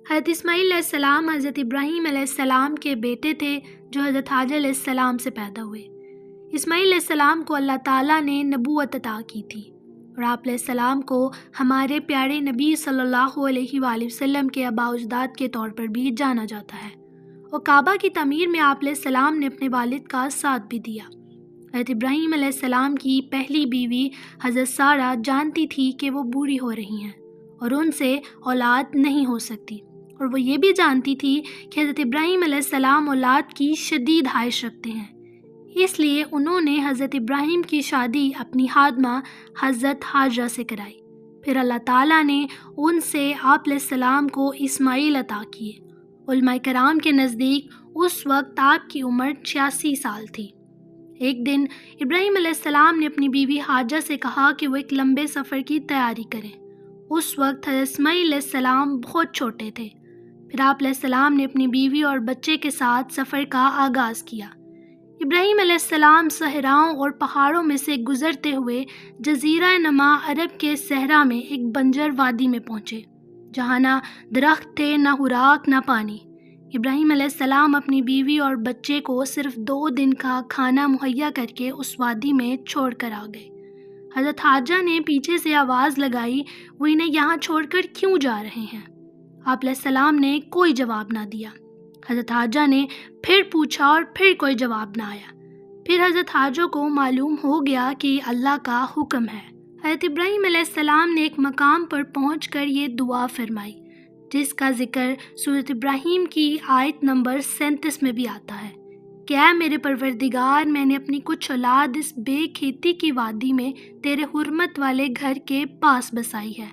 حضرت اسماعیل علیہ السلام حضرت ابراہیم علیہ السلام کے بیٹے تھے جو حضرت حاجر علیہ السلام سے پیدا ہوئے۔ اسماعیل علیہ السلام کو اللہ تعالیٰ نے نبوت عطا کی تھی اور آپ علیہ السلام کو ہمارے پیارے نبی صلی اللہ علیہ وآلہ وسلم کے آباء و اجداد کے طور پر بھی جانا جاتا ہے، اور کعبہ کی تعمیر میں آپ علیہ السلام نے اپنے والد کا ساتھ بھی دیا۔ حضرت ابراہیم علیہ السلام کی پہلی بیوی حضرت سارہ جانتی تھی کہ وہ بوڑھی ہو رہی ہیں اور ان سے اولاد نہیں ہو سکتی، اور وہ یہ بھی جانتی تھی کہ حضرت ابراہیم علیہ السلام اولاد کی شدید خواہش رکھتے ہیں، اس لیے انہوں نے حضرت ابراہیم کی شادی اپنی خادمہ حضرت حاجرہ سے کرائی۔ پھر اللہ تعالیٰ نے ان سے آپ علیہ السلام کو اسماعیل عطا کیے۔ علماء کرام کے نزدیک اس وقت آپ کی عمر 86 سال تھی۔ ایک دن ابراہیم علیہ السلام نے اپنی بیوی حاجرہ سے کہا کہ وہ ایک لمبے سفر کی تیاری کریں۔ اس وقت حضرت اسماعیل علیہ السلام بہت چھوٹے تھے۔ پھر آپ علیہ السلام نے اپنی بیوی اور بچے کے ساتھ سفر کا آغاز کیا۔ ابراہیم علیہ السلام صحراؤں اور پہاڑوں میں سے گزرتے ہوئے جزیرہ نما عرب کے صحرا میں ایک بنجر وادی میں پہنچے، جہاں نہ درخت تھے، نہ خوراک، نہ پانی۔ ابراہیم علیہ السلام اپنی بیوی اور بچے کو صرف 2 دن کا کھانا مہیا کر کے اس وادی میں چھوڑ کر آ گئے۔ حضرت حاجرہ نے پیچھے سے آواز لگائی، وہ انہیں یہاں چھوڑ کر کیوں جا رہے ہیں؟ آپ علیہ السلام نے کوئی جواب نہ دیا۔ حضرت حاجرہ نے پھر پوچھا اور پھر کوئی جواب نہ آیا۔ پھر حضرت حاجرہ کو معلوم ہو گیا کہ اللہ کا حکم ہے۔ حضرت ابراہیم علیہ السلام نے ایک مقام پر پہنچ کر یہ دعا فرمائی، جس کا ذکر سورۃ ابراہیم کی آیت نمبر 37 میں بھی آتا ہے کہ اے میرے پروردگار، میں نے اپنی کچھ اولاد اس بے کھیتی کی وادی میں تیرے حرمت والے گھر کے پاس بسائی ہے۔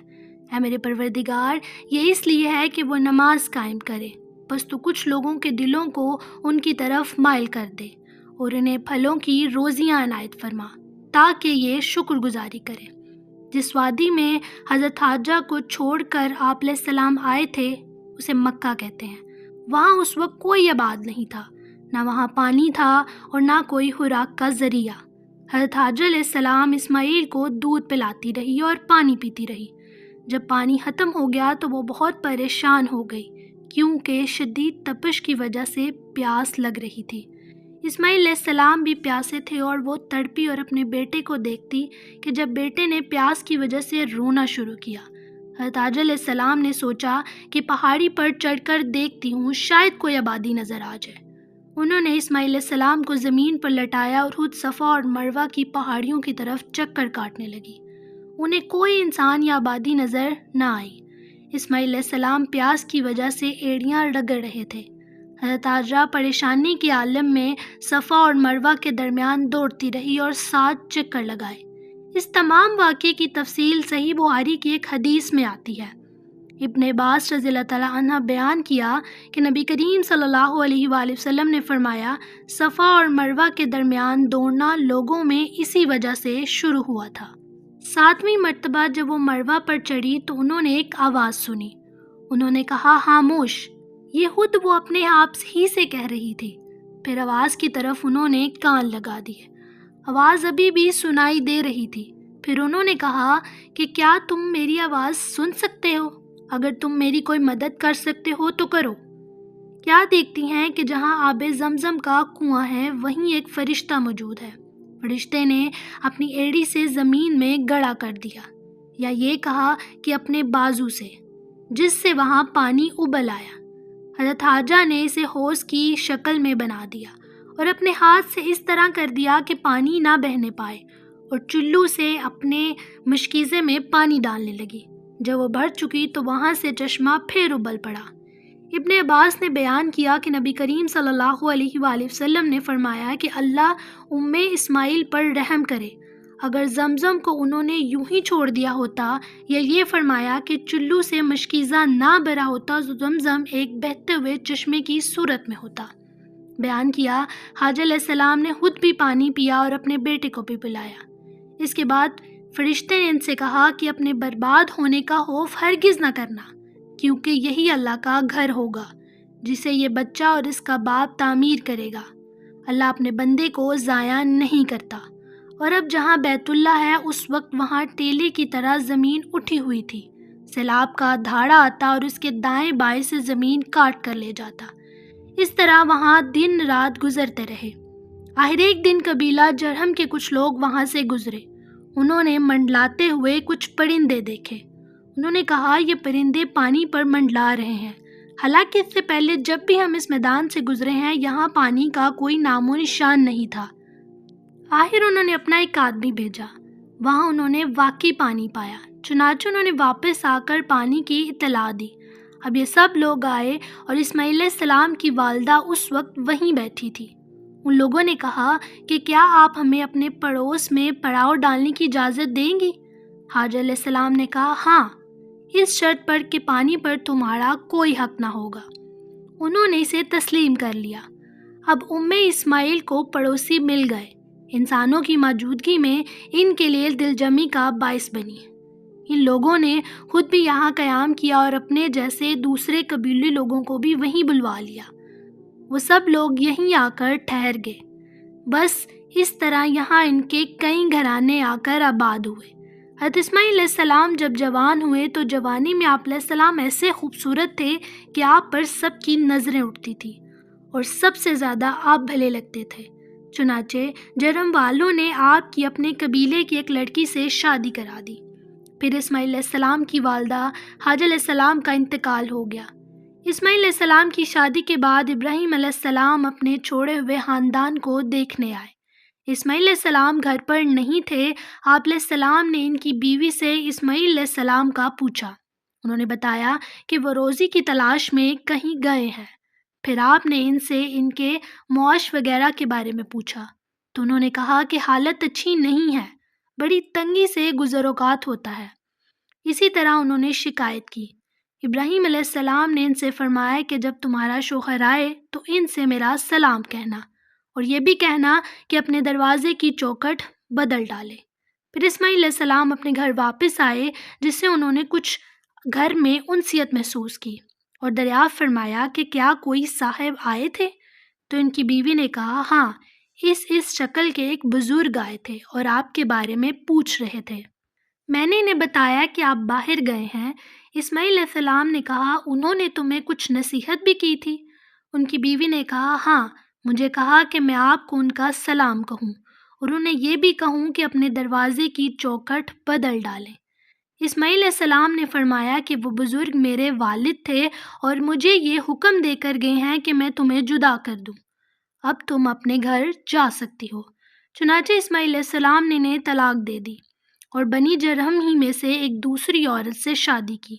اے میرے پروردگار، یہ اس لیے ہے کہ وہ نماز قائم کرے، بس تو کچھ لوگوں کے دلوں کو ان کی طرف مائل کر دے اور انہیں پھلوں کی روزیاں عنایت فرما تاکہ یہ شکر گزاری کرے۔ جس وادی میں حضرت حاجرہ کو چھوڑ کر آپ علیہ السلام آئے تھے اسے مکہ کہتے ہیں۔ وہاں اس وقت کوئی آباد نہیں تھا، نہ وہاں پانی تھا اور نہ کوئی خوراک کا ذریعہ۔ حضرت حاجرہ علیہ السلام اسماعیل کو دودھ پلاتی رہی اور پانی پیتی رہی۔ جب پانی ختم ہو گیا تو وہ بہت پریشان ہو گئی، کیونکہ شدید تپش کی وجہ سے پیاس لگ رہی تھی۔ اسماعیل علیہ السلام بھی پیاسے تھے اور وہ تڑپی اور اپنے بیٹے کو دیکھتی کہ جب بیٹے نے پیاس کی وجہ سے رونا شروع کیا۔ حضرت حاجرہ علیہ السلام نے سوچا کہ پہاڑی پر چڑھ کر دیکھتی ہوں، شاید کوئی آبادی نظر آ جائے۔ انہوں نے اسماعیل علیہ السلام کو زمین پر لٹایا اور خود صفا اور مروہ کی پہاڑیوں کی طرف چکر کاٹنے لگی۔ انہیں کوئی انسان یا آبادی نظر نہ آئی۔ اسماعیل علیہ السلام پیاس کی وجہ سے ایڑیاں رگڑ رہے تھے۔ حضرت حاجرہ پریشانی کے عالم میں صفا اور مروہ کے درمیان دوڑتی رہی اور 7 چکر لگائے۔ اس تمام واقعے کی تفصیل صحیح بخاری کی ایک حدیث میں آتی ہے۔ ابن عباس رضی اللہ تعالیٰ عنہ بیان کیا کہ نبی کریم صلی اللہ علیہ وآلہ وسلم نے فرمایا، صفا اور مروہ کے درمیان دوڑنا لوگوں میں اسی وجہ سے شروع ہوا تھا۔ 7ویں مرتبہ جب وہ مروہ پر چڑھی تو انہوں نے ایک آواز سنی۔ انہوں نے کہا، خاموش، یہ خود وہ اپنے آپ ہی سے کہہ رہی تھی۔ پھر آواز کی طرف انہوں نے کان لگا دیے۔ آواز ابھی بھی سنائی دے رہی تھی۔ پھر انہوں نے کہا کہ کیا تم میری آواز سن سکتے ہو؟ اگر تم میری کوئی مدد کر سکتے ہو تو کرو۔ کیا دیکھتی ہیں کہ جہاں آب زمزم کا کنواں ہے وہیں ایک فرشتہ موجود ہے۔ فرشتے نے اپنی ایڑی سے زمین میں گڑا کر دیا، یا یہ کہا کہ اپنے بازو سے، جس سے وہاں پانی ابل آیا۔ حضرت حاجرہ نے اسے حوض کی شکل میں بنا دیا اور اپنے ہاتھ سے اس طرح کر دیا کہ پانی نہ بہنے پائے، اور چلو سے اپنے مشکیزے میں پانی ڈالنے لگی۔ جب وہ بھر چکی تو وہاں سے چشمہ پھر ابل پڑا۔ ابن عباس نے بیان کیا کہ نبی کریم صلی اللہ علیہ وآلہ وسلم نے فرمایا کہ اللہ اسماعیل پر رحم کرے، اگر زمزم کو انہوں نے یوں ہی چھوڑ دیا ہوتا یا یہ فرمایا کہ چلو سے مشکیزہ نہ بھرا ہوتا تو زمزم ایک بہتے ہوئے چشمے کی صورت میں ہوتا۔ بیان کیا، حاجرہ علیہ السلام نے خود بھی پانی پیا اور اپنے بیٹے کو بھی پلایا۔ اس کے بعد فرشتے نے ان سے کہا کہ اپنے برباد ہونے کا خوف ہرگز نہ کرنا، کیونکہ یہی اللہ کا گھر ہوگا جسے یہ بچہ اور اس کا باپ تعمیر کرے گا۔ اللہ اپنے بندے کو ضائع نہیں کرتا۔ اور اب جہاں بیت اللہ ہے اس وقت وہاں ٹیلے کی طرح زمین اٹھی ہوئی تھی، سیلاب کا دھاڑا آتا اور اس کے دائیں بائیں سے زمین کاٹ کر لے جاتا۔ اس طرح وہاں دن رات گزرتے رہے۔ آخر ایک دن قبیلہ جرہم کے کچھ لوگ وہاں سے گزرے۔ انہوں نے منڈلاتے ہوئے کچھ پرندے دیکھے۔ انہوں نے کہا یہ پرندے پانی پر منڈلا رہے ہیں، حالانکہ اس سے پہلے جب بھی ہم اس میدان سے گزرے ہیں یہاں پانی کا کوئی نام و نشان نہیں تھا۔ آخر انہوں نے اپنا ایک آدمی بھیجا، وہاں انہوں نے واقعی پانی پایا۔ چنانچہ انہوں نے واپس آ کر پانی کی اطلاع دی۔ اب یہ سب لوگ آئے اور اسماعیل علیہ السلام کی والدہ اس وقت وہیں بیٹھی تھی۔ ان لوگوں نے کہا کہ کیا آپ ہمیں اپنے پڑوس میں پڑاؤ ڈالنے کی اجازت دیں گی؟ حاجر علیہ السلام نے کہا ہاں، اس شرط پر کہ پانی پر تمہارا کوئی حق نہ ہوگا۔ انہوں نے اسے تسلیم کر لیا۔ اب اسماعیل کو پڑوسی مل گئے۔ انسانوں کی موجودگی میں ان کے لیے دل جمی کا باعث بنی۔ ان لوگوں نے خود بھی یہاں قیام کیا اور اپنے جیسے دوسرے قبیلی لوگوں کو بھی وہیں بلوا لیا۔ وہ سب لوگ یہیں آ کر ٹھہر گئے۔ بس اس طرح یہاں ان کے کئی گھرانے آ کر آباد ہوئے۔ حضرت اسماعیل علیہ السلام جب جوان ہوئے تو جوانی میں آپ علیہ السلام ایسے خوبصورت تھے کہ آپ پر سب کی نظریں اٹھتی تھیں اور سب سے زیادہ آپ بھلے لگتے تھے۔ چنانچہ جرم والوں نے آپ کی اپنے قبیلے کی ایک لڑکی سے شادی کرا دی۔ پھر اسماعیل علیہ السلام کی والدہ حاجر علیہ السلام کا انتقال ہو گیا۔ اسماعیل علیہ السلام کی شادی کے بعد ابراہیم علیہ السلام اپنے چھوڑے ہوئے خاندان کو دیکھنے آئے۔ اسماعیل علیہ السلام گھر پر نہیں تھے۔ آپ علیہ السلام نے ان کی بیوی سے اسماعیل علیہ السلام کا پوچھا۔ انہوں نے بتایا کہ وہ روزی کی تلاش میں کہیں گئے ہیں۔ پھر آپ نے ان سے ان کے معاش وغیرہ کے بارے میں پوچھا تو انہوں نے کہا کہ حالت اچھی نہیں ہے، بڑی تنگی سے گزر اوقات ہوتا ہے۔ اسی طرح انہوں نے شکایت کی۔ ابراہیم علیہ السلام نے ان سے فرمایا کہ جب تمہارا شوہر آئے تو ان سے میرا سلام کہنا اور یہ بھی کہنا کہ اپنے دروازے کی چوکھٹ بدل ڈالے۔ پھر اسماعیل علیہ السلام اپنے گھر واپس آئے، جس سے انہوں نے کچھ گھر میں انسیت محسوس کی اور دریافت فرمایا کہ کیا کوئی صاحب آئے تھے؟ تو ان کی بیوی نے کہا ہاں، اس شکل کے ایک بزرگ آئے تھے اور آپ کے بارے میں پوچھ رہے تھے۔ میں نے انہیں بتایا کہ آپ باہر گئے ہیں۔ اسماعیل علیہ السلام نے کہا انہوں نے تمہیں کچھ نصیحت بھی کی تھی؟ ان کی بیوی نے کہا ہاں، مجھے کہا کہ میں آپ کو ان کا سلام کہوں اور انہیں یہ بھی کہوں کہ اپنے دروازے کی چوکھٹ بدل ڈالیں۔ اسماعیل علیہ السلام نے فرمایا کہ وہ بزرگ میرے والد تھے اور مجھے یہ حکم دے کر گئے ہیں کہ میں تمہیں جدا کر دوں۔ اب تم اپنے گھر جا سکتی ہو۔ چنانچہ اسماعیل علیہ السلام نے انہیں طلاق دے دی اور بنی جرہم ہی میں سے ایک دوسری عورت سے شادی کی۔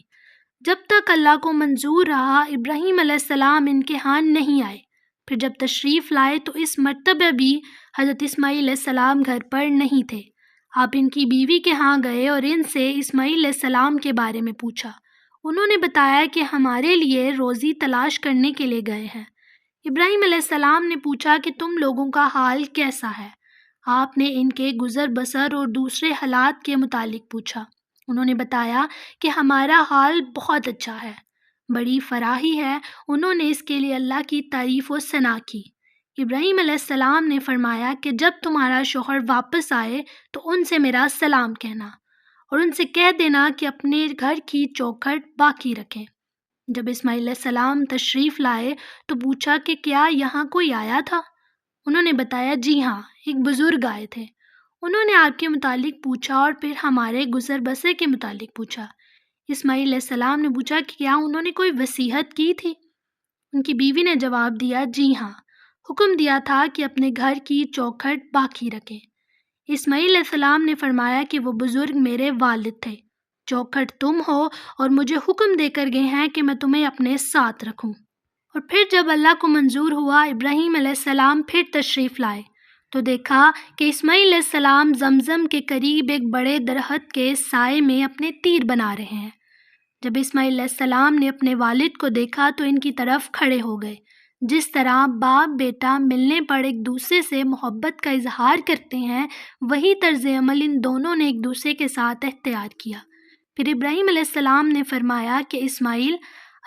جب تک اللہ کو منظور رہا ابراہیم علیہ السلام ان کے ہاں نہیں آئے۔ پھر جب تشریف لائے تو اس مرتبہ بھی حضرت اسماعیل علیہ السلام گھر پر نہیں تھے۔ آپ ان کی بیوی کے ہاں گئے اور ان سے اسماعیل علیہ السلام کے بارے میں پوچھا۔ انہوں نے بتایا کہ ہمارے لیے روزی تلاش کرنے کے لیے گئے ہیں۔ ابراہیم علیہ السلام نے پوچھا کہ تم لوگوں کا حال کیسا ہے؟ آپ نے ان کے گزر بسر اور دوسرے حالات کے متعلق پوچھا۔ انہوں نے بتایا کہ ہمارا حال بہت اچھا ہے، بڑی فراخی ہے۔ انہوں نے اس کے لیے اللہ کی تعریف و ثنا کی۔ ابراہیم علیہ السلام نے فرمایا کہ جب تمہارا شوہر واپس آئے تو ان سے میرا سلام کہنا اور ان سے کہہ دینا کہ اپنے گھر کی چوکھٹ باقی رکھیں۔ جب اسماعیل علیہ السلام تشریف لائے تو پوچھا کہ کیا یہاں کوئی آیا تھا؟ انہوں نے بتایا جی ہاں، ایک بزرگ آئے تھے۔ انہوں نے آپ کے متعلق پوچھا اور پھر ہمارے گزر بسر کے متعلق پوچھا۔ اسماعیل علیہ السلام نے پوچھا کہ کیا انہوں نے کوئی وصیت کی تھی؟ ان کی بیوی نے جواب دیا جی ہاں، حکم دیا تھا کہ اپنے گھر کی چوکھٹ باقی رکھیں۔ اسماعیل علیہ السلام نے فرمایا کہ وہ بزرگ میرے والد تھے، چوکھٹ تم ہو اور مجھے حکم دے کر گئے ہیں کہ میں تمہیں اپنے ساتھ رکھوں۔ اور پھر جب اللہ کو منظور ہوا ابراہیم علیہ السلام پھر تشریف لائے تو دیکھا کہ اسماعیل علیہ السلام زمزم کے قریب ایک بڑے درخت کے سائے میں اپنے تیر بنا رہے ہیں۔ جب اسماعیل علیہ السلام نے اپنے والد کو دیکھا تو ان کی طرف کھڑے ہو گئے۔ جس طرح باپ بیٹا ملنے پر ایک دوسرے سے محبت کا اظہار کرتے ہیں، وہی طرز عمل ان دونوں نے ایک دوسرے کے ساتھ اختیار کیا۔ پھر ابراہیم علیہ السلام نے فرمایا کہ اسماعیل،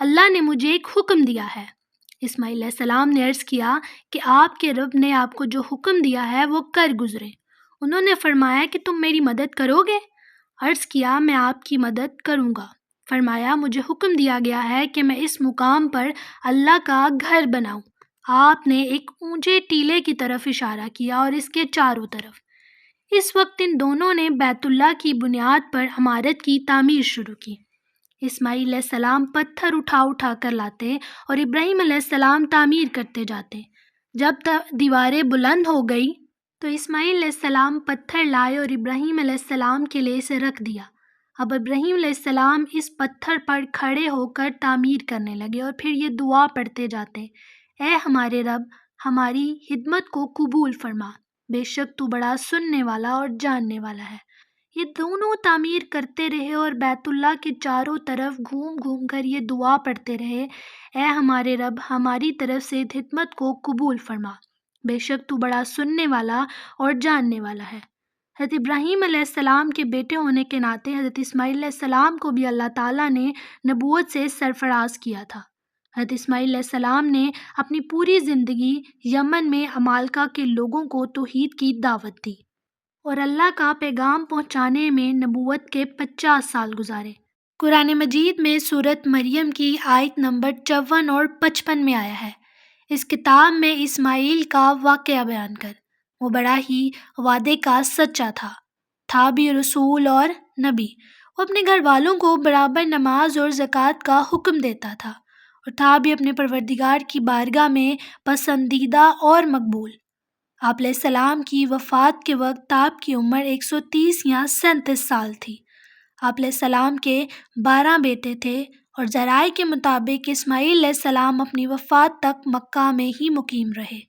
اللہ نے مجھے ایک حکم دیا ہے۔ اسماعیل علیہ السلام نے عرض کیا کہ آپ کے رب نے آپ کو جو حکم دیا ہے وہ کر گزرے۔ انہوں نے فرمایا کہ تم میری مدد کرو گے؟ عرض کیا میں آپ کی مدد کروں گا۔ فرمایا مجھے حکم دیا گیا ہے کہ میں اس مقام پر اللہ کا گھر بناؤں۔ آپ نے ایک اونچے ٹیلے کی طرف اشارہ کیا اور اس کے چاروں طرف۔ اس وقت ان دونوں نے بیت اللہ کی بنیاد پر عمارت کی تعمیر شروع کی۔ اسماعیل علیہ السلام پتھر اٹھا اٹھا کر لاتے اور ابراہیم علیہ السلام تعمیر کرتے جاتے۔ جب تک دیواریں بلند ہو گئی تو اسماعیل علیہ السلام پتھر لائے اور ابراہیم علیہ السلام کے لیے اسے رکھ دیا۔ اب ابراہیم علیہ السلام اس پتھر پر کھڑے ہو کر تعمیر کرنے لگے اور پھر یہ دعا پڑھتے جاتے، اے ہمارے رب، ہماری خدمت کو قبول فرما، بے شک تو بڑا سننے والا اور جاننے والا ہے۔ یہ دونوں تعمیر کرتے رہے اور بیت اللہ کے چاروں طرف گھوم گھوم کر یہ دعا پڑھتے رہے، اے ہمارے رب، ہماری طرف سے خدمت کو قبول فرما، بے شک تو بڑا سننے والا اور جاننے والا ہے۔ حضرت ابراہیم علیہ السلام کے بیٹے ہونے کے ناطے حضرت اسماعیل علیہ السلام کو بھی اللہ تعالیٰ نے نبوت سے سرفراز کیا تھا۔ حضرت اسماعیل علیہ السلام نے اپنی پوری زندگی یمن میں عمالقہ کے لوگوں کو توحید کی دعوت دی اور اللہ کا پیغام پہنچانے میں نبوت کے 50 سال گزارے۔ قرآن مجید میں سورۃ مریم کی آیت نمبر 54 اور 55 میں آیا ہے، اس کتاب میں اسماعیل کا واقعہ بیان کر، وہ بڑا ہی وعدے کا سچا تھا بھی رسول اور نبی۔ وہ اپنے گھر والوں کو برابر نماز اور زکوٰۃ کا حکم دیتا تھا اور تھا بھی اپنے پروردگار کی بارگاہ میں پسندیدہ اور مقبول۔ آپ علیہ السلام کی وفات کے وقت آپ کی عمر 130 یا 37 سال تھی۔ آپ علیہ السلام کے 12 بیٹے تھے اور ذرائع کے مطابق اسماعیل علیہ السلام اپنی وفات تک مکہ میں ہی مقیم رہے۔